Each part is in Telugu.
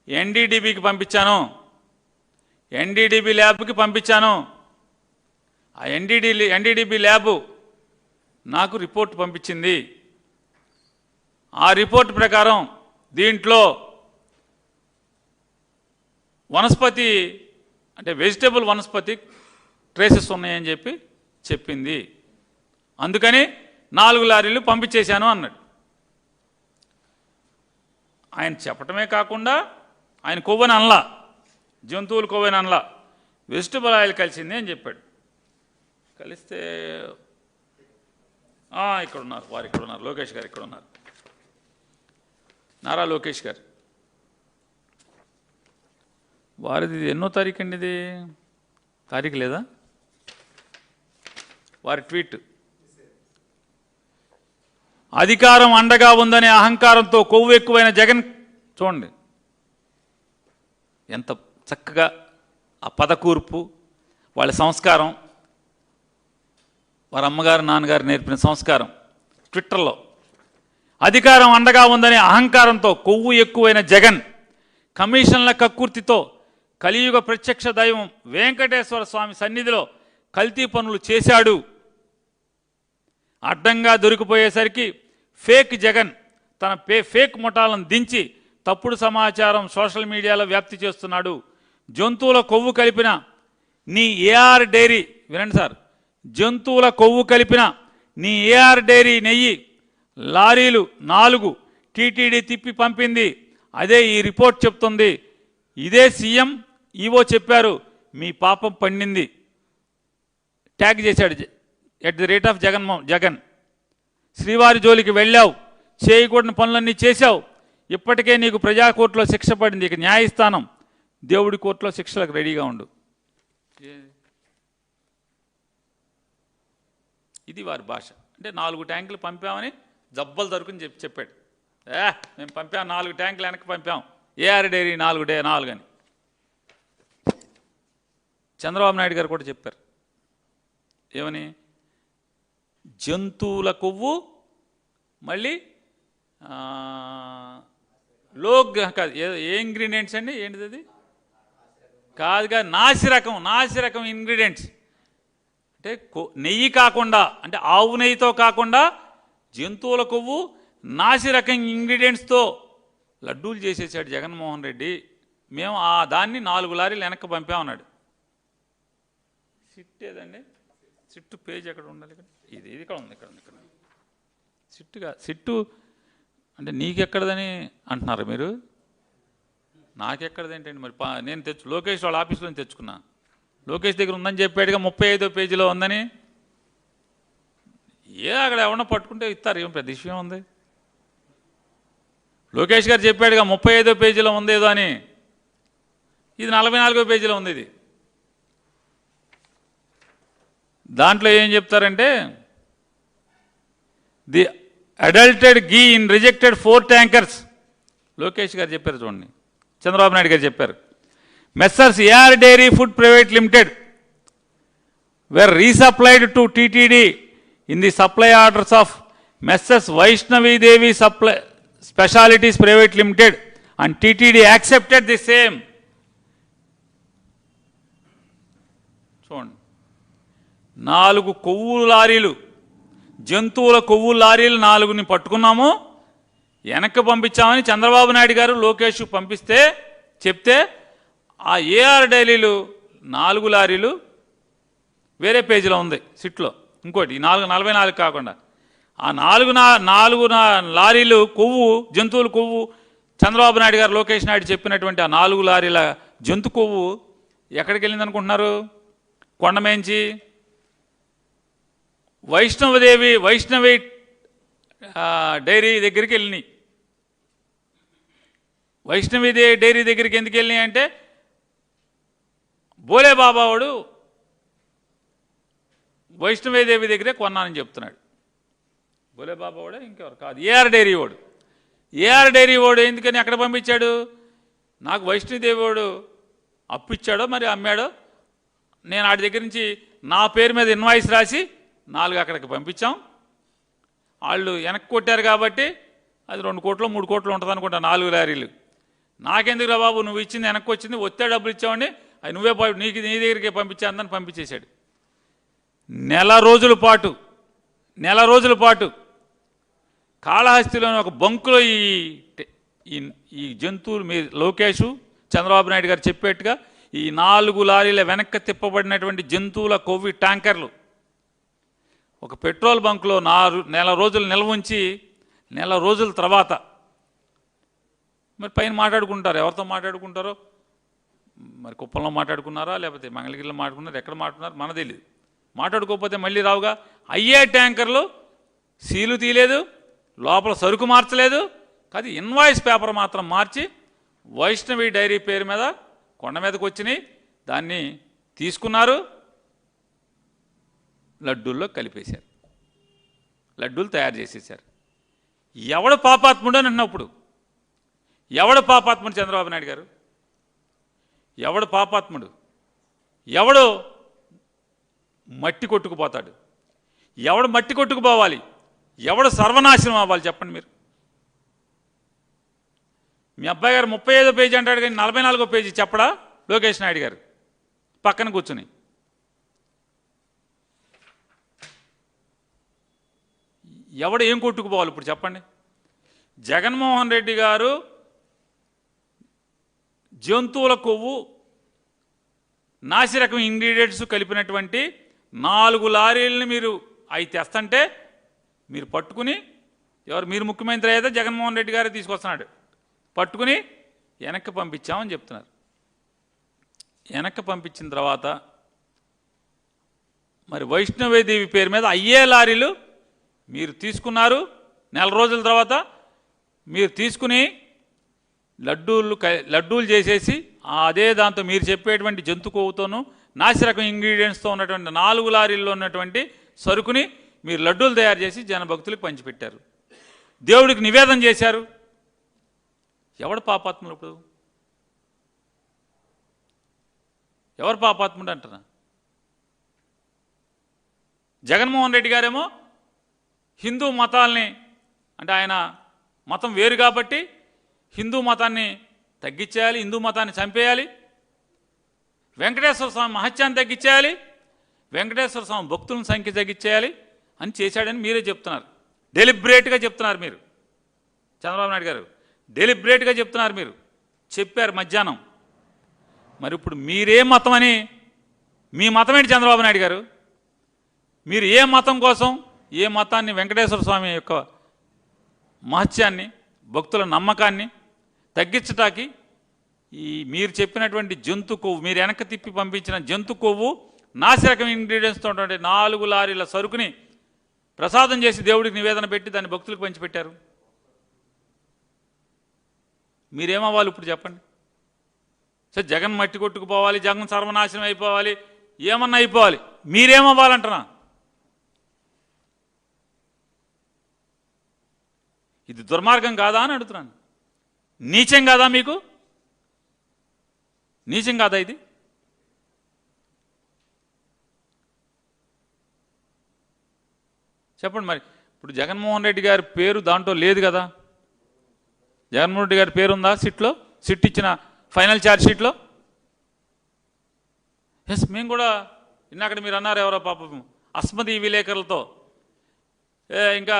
ఎన్డీడీబీకి పంపించాను, ఎన్డీడీబీ ల్యాబ్కి పంపించాను. ఆ ఎన్డీడీబీ ల్యాబ్ నాకు రిపోర్ట్ పంపించింది. ఆ రిపోర్ట్ ప్రకారం దీంట్లో వనస్పతి అంటే వెజిటబుల్ వనస్పతి ట్రేసెస్ ఉన్నాయని చెప్పింది. అందుకని 4 లారీలు పంపించేశాను అన్నాడు. ఆయన చెప్పటమే కాకుండా ఆయన కొవ్వని అనలా, జంతువులు కొవ్వని అనలా, వెజిటబుల్ ఆయిల్ కలిసింది అని చెప్పాడు. కలిస్తే ఇక్కడ ఉన్నారు, వారు ఇక్కడ ఉన్నారు, లోకేష్ గారు ఇక్కడ ఉన్నారు, నారా లోకేష్ గారు. వారిది ఎన్నో తారీఖు అండి? ఇది తారీఖు లేదా? వారి ట్వీట్, అధికారం అండగా ఉందనే అహంకారంతో కొవ్వు ఎక్కువైన జగన్. చూడండి ఎంత చక్కగా ఆ పదకూర్పు, వాళ్ళ సంస్కారం, వారి అమ్మగారు నాన్నగారు నేర్పిన సంస్కారం. ట్విట్టర్లో అధికారం అండగా ఉందనే అహంకారంతో కొవ్వు ఎక్కువైన జగన్ కమిషన్ల కక్కుర్తితో కలియుగ ప్రత్యక్ష దైవం వెంకటేశ్వర స్వామి సన్నిధిలో కల్తీ పనులు చేశాడు. అడ్డంగా దొరికిపోయేసరికి ఫేక్ జగన్ తన ఫేక్ ముఠాలను దించి తప్పుడు సమాచారం సోషల్ మీడియాలో వ్యాప్తి చేస్తున్నాడు. జంతువుల కొవ్వు కలిపిన నీ ఏఆర్ డైరీ, వినండి సార్, జంతువుల కొవ్వు కలిపిన నీ ఏఆర్ డైరీ నెయ్యి లారీలు 4 టీటీడీ తిప్పి పంపింది. అదే ఈ రిపోర్ట్ చెప్తుంది. ఇదే సీఎం ఈవో చెప్పారు. మీ పాపం పండింది. ట్యాగ్ చేశాడు @ జగన్. శ్రీవారి జోలికి వెళ్ళావు, చేయకూడని పనులన్నీ చేశావు. ఇప్పటికే నీకు ప్రజాకోర్టులో శిక్ష పడింది. ఇక న్యాయస్థానం దేవుడి కోర్టులో శిక్షలకు రెడీగా ఉండు. ఇది వారి భాష. అంటే 4 ట్యాంకులు పంపామని జబ్బలు దొరుకుని చెప్పాడు. మేము పంపాం, 4 ట్యాంకులు వెనక్కి పంపాం, ఏఆర్ డైరీ 4 అని. చంద్రబాబు నాయుడు గారు కూడా చెప్పారు. ఏమని? జంతువుల కొవ్వు మళ్ళీ కాదు, ఏ ఇంగ్రీడియంట్స్ అండి? ఏంటిది అది? కాదుగా, నాసిరకం ఇంగ్రీడియంట్స్. అంటే నెయ్యి కాకుండా, అంటే ఆవు నెయ్యితో కాకుండా జంతువుల కొవ్వు నాసిరకం ఇంగ్రీడియంట్స్తో లడ్డూలు చేసేసాడు జగన్మోహన్ రెడ్డి. మేము దాన్ని 4 లారీలు వెనక్కి పంపామన్నాడు. సిట్ ఏదండి? సిట్టు పేజ్ ఎక్కడ ఉండాలి? ఇది ఇక్కడ ఉంది, ఇక్కడ సిట్టు అంటే నీకెక్కడదని అంటున్నారు మీరు. నాకెక్కడది ఏంటండి? మరి నేను లోకేష్ వాళ్ళ ఆఫీస్లో తెచ్చుకున్నా. లోకేష్ దగ్గర ఉందని చెప్పాడుగా, 35వ పేజీలో ఉందని. అక్కడ ఎవరన్నా పట్టుకుంటే ఇస్తారు, ఏం పెద్ద విషయం ఉంది? లోకేష్ గారు చెప్పాడుగా 35వ పేజీలో ఉందేదో అని. ఇది 44వ పేజీలో ఉంది. ఇది దాంట్లో ఏం చెప్తారంటే, the adulterated ghee in rejected 4 tankers. Lokesh గారు చెప్పారు, చూడండి, చంద్రబాబు నాయుడు గారు చెప్పారు. Messrs AR dairy food private limited were resupplied to TTD in the supply orders of Messrs Vaishnavi Devi Specialities Private Limited and TTD accepted the same. చూడండి, 4 కొవ్వు లారీలు, జంతువుల కొవ్వు లారీలు 4ని పట్టుకున్నాము, వెనక్కి పంపించామని చంద్రబాబు నాయుడు గారు లోకేష్ చెప్తే ఆ ఏఆర్ డైరీలు 4 లారీలు వేరే పేజీలో ఉంది సిట్లో. ఇంకోటి 44 కాకుండా ఆ 4 లారీలు కొవ్వు, జంతువుల కొవ్వు, చంద్రబాబు నాయుడు గారు లోకేష్ నాయుడు చెప్పినటువంటి ఆ 4 లారీల జంతు కొవ్వు ఎక్కడికి వెళ్ళింది అనుకుంటున్నారు? కొండమేంచి వైష్ణవి డైరీ దగ్గరికి వెళ్ళినాయి. వైష్ణవి డైరీ దగ్గరికి ఎందుకు వెళ్ళినాయి అంటే, బోలే బాబా వాడు వైష్ణవీదేవి దగ్గరే కొన్నానని చెప్తున్నాడు. బోలే బాబా వాడే, ఇంకెవరు కాదు, ఏఆర్ డైరీ వాడు ఎందుకని అక్కడ పంపించాడు? నాకు వైష్ణవదేవి వాడు అప్పిచ్చాడో మరి అమ్మాడో, నేను వాడి దగ్గర నుంచి నా పేరు మీద ఇన్వాయిస్ రాసి 4 అక్కడికి పంపించాం. వాళ్ళు వెనక్కి కొట్టారు కాబట్టి అది 2 కోట్లు 3 కోట్లు ఉంటుంది అనుకుంటా 4 లారీలు. నాకెందుకు రా బాబు, నువ్వు ఇచ్చింది వెనక్కి వచ్చింది, వస్తే డబ్బులు ఇచ్చావండి, అవి నువ్వే నీకు నీ దగ్గరికి పంపించేందని పంపించేశాడు. నెల రోజుల పాటు కాళహస్తిలోని ఒక బంకులో ఈ జంతువులు, మీ లోకేష్ చంద్రబాబు నాయుడు గారు చెప్పేట్టుగా ఈ 4 లారీల వెనక్కి తిప్పబడినటువంటి జంతువుల కొవ్వి ట్యాంకర్లు ఒక పెట్రోల్ బంకులో నెల రోజులు నిల్వ ఉంచి, నెల రోజుల తర్వాత మరి పైన మాట్లాడుకుంటారు. ఎవరితో మాట్లాడుకుంటారో మరి కుప్పంలో మాట్లాడుకున్నారా, లేకపోతే మంగళగిరిలో మాట్లాడుకున్నారు, ఎక్కడ మాట్లాడుకున్నారు మన తెలియదు. మాట్లాడుకోకపోతే మళ్ళీ రావుగా. అయ్యే ట్యాంకర్లు సీలు తీయలేదు, లోపల సరుకు మార్చలేదు, కాదు ఇన్వాయిస్ పేపర్ మాత్రం మార్చి వైష్ణవి డైరీ పేరు మీద కొండ మీదకి వచ్చినాయి, దాన్ని తీసుకున్నారు, లడ్డూల్లో కలిపేశారు, లడ్డూలు తయారు చేసేసారు. ఎవడు పాపాత్ముడు అని అన్నప్పుడు, ఎవడు పాపాత్ముడు చంద్రబాబు నాయుడు గారు? ఎవడు పాపాత్ముడు? ఎవడు మట్టి కొట్టుకుపోతాడు? ఎవడు మట్టి కొట్టుకుపోవాలి? ఎవడు సర్వనాశనం అవ్వాలి చెప్పండి మీరు? మీ అబ్బాయి గారు 35వ పేజీ అంటాడు కానీ 44వ పేజీ చెప్పడా లోకేష్ నాయుడు గారు పక్కన కూర్చుని? ఎవడు ఏం కొట్టుకుపోవాలి ఇప్పుడు చెప్పండి? జగన్మోహన్ రెడ్డి గారు జంతువుల కొవ్వు నాసిరకం ఇంగ్రీడియంట్స్ కలిపినటువంటి 4 లారీలని మీరు అవి తెస్తంటే మీరు పట్టుకుని, మీరు ముఖ్యమంత్రి అయితే జగన్మోహన్ రెడ్డి గారే తీసుకొస్తున్నాడు, పట్టుకుని వెనక్కి పంపించామని చెప్తున్నారు. వెనక్కి పంపించిన తర్వాత మరి వైష్ణవేదేవి పేరు మీద అయ్యే లారీలు మీరు తీసుకున్నారు. నెల రోజుల తర్వాత మీరు తీసుకుని లడ్డూలు చేసేసి అదే దాంతో మీరు చెప్పేటువంటి జంతు కొవ్వుతోనూ నాసిరకం ఇంగ్రీడియంట్స్తో ఉన్నటువంటి 4 లారీల్లో ఉన్నటువంటి సరుకుని మీరు లడ్డూలు తయారు చేసి జనభక్తులకు పంచిపెట్టారు, దేవుడికి నివేదన చేశారు. ఎవడు పాపాత్ముడు ఇప్పుడు? ఎవరు పాపాత్ముడు అంటున్నా? జగన్మోహన్ రెడ్డి గారేమో హిందూ మతాల్ని, అంటే ఆయన మతం వేరు కాబట్టి హిందూ మతాన్ని తగ్గించేయాలి, హిందూ మతాన్ని చంపేయాలి, వెంకటేశ్వర స్వామి మహత్యాన్ని తగ్గించేయాలి, వెంకటేశ్వర స్వామి భక్తుల సంఖ్య తగ్గించేయాలి అని చేశాడని మీరే చెప్తున్నారు. డెలిబ్రేట్గా చెప్తున్నారు మీరు, చంద్రబాబు నాయుడు గారు డెలిబ్రేట్గా చెప్తున్నారు. మీరు చెప్పారు మధ్యాహ్నం. మరి ఇప్పుడు మీరే మతం అని, మీ మతం ఏంటి చంద్రబాబు నాయుడు గారు? మీరు ఏ మతం కోసం, ఏ మతాన్ని, వెంకటేశ్వర స్వామి యొక్క మహత్యాన్ని, భక్తుల నమ్మకాన్ని తగ్గించటానికి మీరు చెప్పినటువంటి జంతు కొవ్వు, మీరు వెనక్కి తిప్పి పంపించిన జంతు కొవ్వు నాసిరకం ఇంగ్రీడియంట్స్తో ఉన్నటువంటి 4 లారీల సరుకుని ప్రసాదం చేసి దేవుడికి నివేదన పెట్టి దాన్ని భక్తులకు పంచిపెట్టారు. మీరేమవ్వాలి ఇప్పుడు చెప్పండి? సరే, జగన్ మట్టి కొట్టుకుపోవాలి, జగన్ సర్వనాశనం అయిపోవాలి, ఏమన్నా అయిపోవాలి, మీరేమవ్వాలంటున్నా? ఇది దుర్మార్గం కాదా అని అడుగుతున్నాను. నీచం కాదా మీకు? నీచం కాదా ఇది? చెప్పండి. మరి ఇప్పుడు జగన్మోహన్ రెడ్డి గారి పేరు దాంట్లో లేదు కదా? జగన్మోహన్ రెడ్డి గారి పేరు ఉందా సిట్లో? సిట్ ఇచ్చిన ఫైనల్ ఛార్జ్ షీట్లో? ఎస్, మేము కూడా ఇందాక మీరు అన్నారు ఎవరో పాపం అస్మది విలేకరులతో, ఇంకా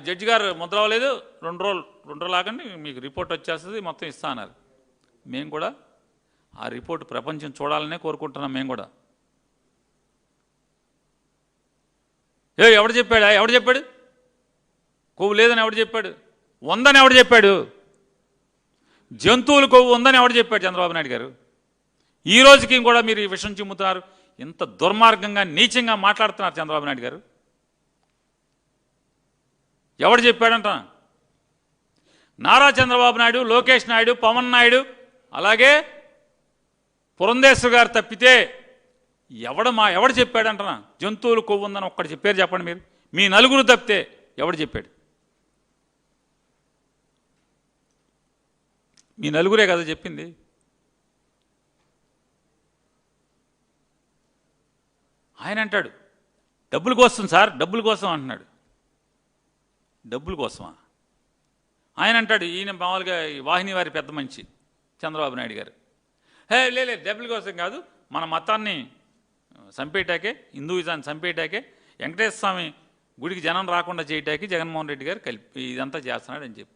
జడ్జి గారు ముద్ర అవ్వలేదు, 2 రోజులు ఆగండి మీకు రిపోర్ట్ వచ్చేస్తుంది మొత్తం ఇస్తా అన్నారు. మేము కూడా ఆ రిపోర్ట్ ప్రపంచం చూడాలనే కోరుకుంటున్నాం. మేము కూడా ఎవడు చెప్పాడు? కొవ్వు లేదని ఎవడు చెప్పాడు? ఉందని ఎవడు చెప్పాడు? జంతువులు కొవ్వు ఉందని ఎవడు చెప్పాడు? చంద్రబాబు నాయుడు గారు. ఈ రోజుకి కూడా మీరు ఈ విషయం చిమ్ముతున్నారు. ఇంత దుర్మార్గంగా నీచంగా మాట్లాడుతున్నారు చంద్రబాబు నాయుడు గారు. ఎవడు చెప్పాడంట? నారా చంద్రబాబు నాయుడు, లోకేష్ నాయుడు, పవన్ నాయుడు, అలాగే పురంధేశ్వర్ గారు తప్పితే ఎవడు చెప్పాడంటనా జంతువులు కొవ్వు ఉందని? ఒక్కటి చెప్పారు చెప్పండి మీరు. మీ నలుగురు తప్పితే ఎవడు చెప్పాడు? మీ నలుగురే కదా చెప్పింది. ఆయన అంటాడు డబ్బుల కోసం సార్, డబ్బుల కోసం అంటున్నాడు. డబ్బుల కోసమా? ఆయన అంటాడు ఈయన మామూలుగా వాహిని వారి పెద్ద మంచి, చంద్రబాబు నాయుడు గారు. లేదు డబ్బుల కోసం కాదు, మన మతాన్ని చంపేయటాకే, హిందూయిజాన్ని చంపేయటాకే, వెంకటేశ్వర స్వామి గుడికి జనం రాకుండా చేయటానికి జగన్మోహన్ రెడ్డి గారు కలిపి ఇదంతా చేస్తున్నాడు అని చెప్పి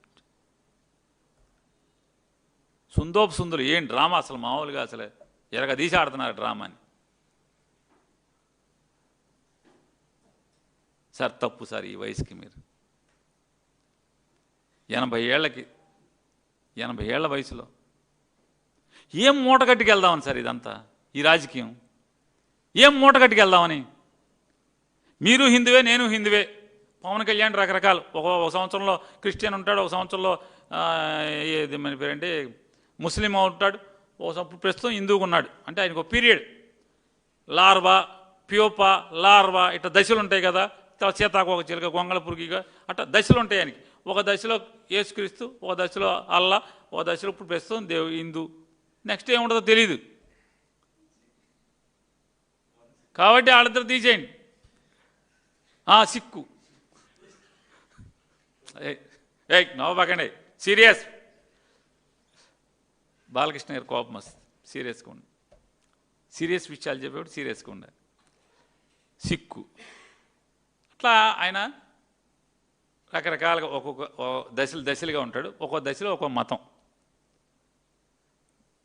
సుందోపు సుందులు ఏం డ్రామా అసలు మామూలుగా అసలు ఎరగదీసి ఆడుతున్నారు డ్రామాని. సార్ తప్పు సార్, ఈ వయసుకి మీరు 80 ఏళ్ల వయసులో ఏం మూటగట్టుకు వెళ్దామని సార్ ఇదంతా, ఈ రాజకీయం ఏం మూటగట్టుకు వెళ్దామని. మీరు హిందువే, నేను హిందువే. పవన్ కళ్యాణ్ రకరకాలు, ఒక సంవత్సరంలో క్రిస్టియన్ ఉంటాడు, ఒక సంవత్సరంలో ఏది మన పేరంటే ముస్లిం ఉంటాడు, ప్రస్తుతం హిందువుగా ఉన్నాడు. అంటే ఆయనకు ఒక పీరియడ్ లార్వా, ప్యూపా, లార్వా ఇట్లా దశలు ఉంటాయి కదా, సీతాకు ఒక చిలుక, గొంగళ పురుగిగా అట్లా దశలు ఉంటాయి ఆయనకి. ఒక దశలో యేసుక్రీస్తు, ఒక దశలో అల్లా, ఒక దశలో ఇప్పుడు ప్రస్తుతం హిందూ, నెక్స్ట్ ఏముంటుందో తెలీదు. కాబట్టి వాళ్ళిద్దరు తీసేయండి. సిక్కు నవ్వకండి, సీరియస్. బాలకృష్ణ గారు కోపం వస్తుంది, సీరియస్గా ఉండి, సీరియస్ విషయాలు చెప్పేప్పుడు సీరియస్గా ఉండాలి. సిక్కు అట్లా ఆయన రకరకాలుగా ఒక్కొక్క దశలుగా ఉంటాడు, ఒక్కొక్క దశలో ఒక్కొక్క మతం.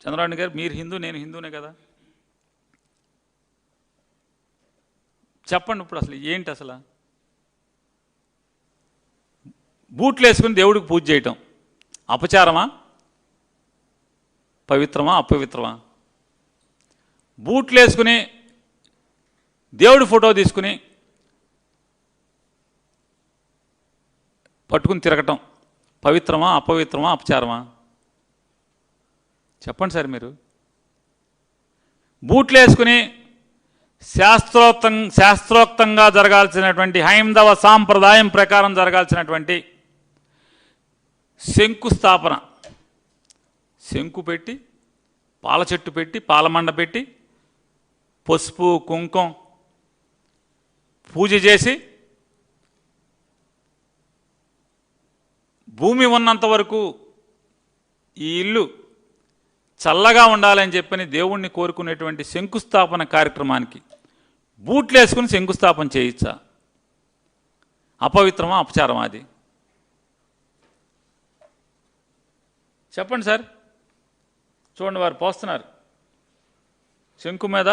చంద్రబాబు గారు మీరు హిందూ, నేను హిందూనే కదా, చెప్పండి ఇప్పుడు అసలు ఏంటి అసలు? బూట్లు వేసుకుని దేవుడికి పూజ చేయటం అపచారమా, పవిత్రమా, అపవిత్రమా? బూట్లు వేసుకుని దేవుడి ఫోటో తీసుకుని పట్టుకుని తిరగటం పవిత్రమా, అపవిత్రమా, అపచారమా? చెప్పండి సార్ మీరు. బూట్లు వేసుకుని శాస్త్రోక్తంగా జరగాల్సినటువంటి, హైందవ సాంప్రదాయం ప్రకారం జరగాల్సినటువంటి శంకుస్థాపన, శంకు పెట్టి, పాల చెట్టు పెట్టి, పాలమండ పెట్టి, పసుపు కుంకుమ పూజ చేసి, భూమి ఉన్నంత వరకు ఈ ఇల్లు చల్లగా ఉండాలని చెప్పని దేవుణ్ణి కోరుకునేటువంటి శంకుస్థాపన కార్యక్రమానికి బూట్లు వేసుకుని శంకుస్థాపన చేయొచ్చా? అపవిత్రమా, అపచారమా అది? చెప్పండి సార్. చూడండి, వారు పోస్తున్నారు, శంకు మీద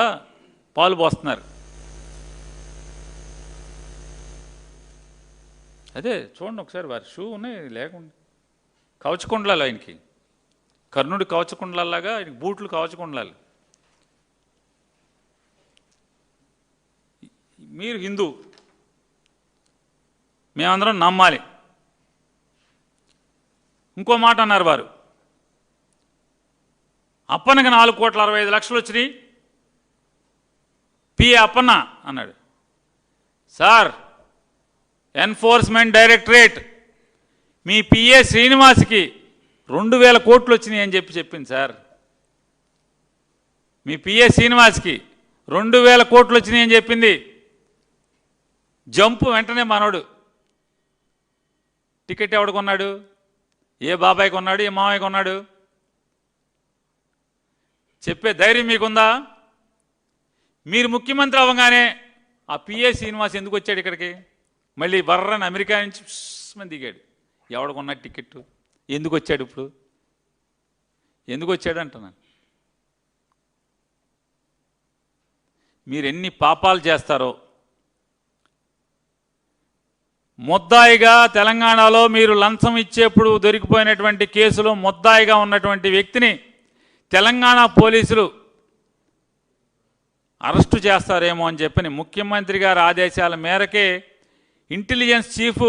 పాలు పోస్తున్నారు. అదే చూడండి ఒకసారి, వారి షూ ఉన్నాయి లేకుండా, కవచకుండలాలు ఆయనకి, కర్ణుడి కవచకుండలాగా ఆయనకి బూట్లు కవచకుండలాలు. మీరు హిందూ, మేమందరం నమ్మాలి. ఇంకో మాట అన్నారు వారు, అప్పన్నకి 4,65,00,000 వచ్చినాయి, పిఏ అప్పన్న అన్నాడు. సార్, ఎన్ఫోర్స్మెంట్ డైరెక్టరేట్ మీ పిఏ శ్రీనివాస్కి 2,000 కోట్లు వచ్చినాయి అని చెప్పింది సార్. మీ పిఏ శ్రీనివాస్కి 2,000 కోట్లు వచ్చినాయి అని చెప్పింది. జంపు వెంటనే మనోడు టికెట్ ఎవడు కొన్నాడు? ఏ బాబాయ్ కొన్నాడు? ఏ మామయ్య కొన్నాడు? చెప్పే ధైర్యం మీకుందా? మీరు ముఖ్యమంత్రి అవ్వగానే ఆ పిఏ శ్రీనివాస్ ఎందుకు వచ్చాడు ఇక్కడికి? మళ్ళీ బర్రని అమెరికా నుంచి మంది దిగాడు. ఎవడు కొన్నాడు టికెట్? ఎందుకు వచ్చాడు? ఇప్పుడు ఎందుకు వచ్చాడు అంటున్నాను. మీరు ఎన్ని పాపాలు చేస్తారో, ముద్దాయిగా తెలంగాణలో మీరు లంచం ఇచ్చేప్పుడు దొరికిపోయినటువంటి కేసులో ముద్దాయిగా ఉన్నటువంటి వ్యక్తిని తెలంగాణ పోలీసులు అరెస్టు చేస్తారేమో అని చెప్పని ముఖ్యమంత్రి గారి ఆదేశాల మేరకే ఇంటెలిజెన్స్ చీఫ్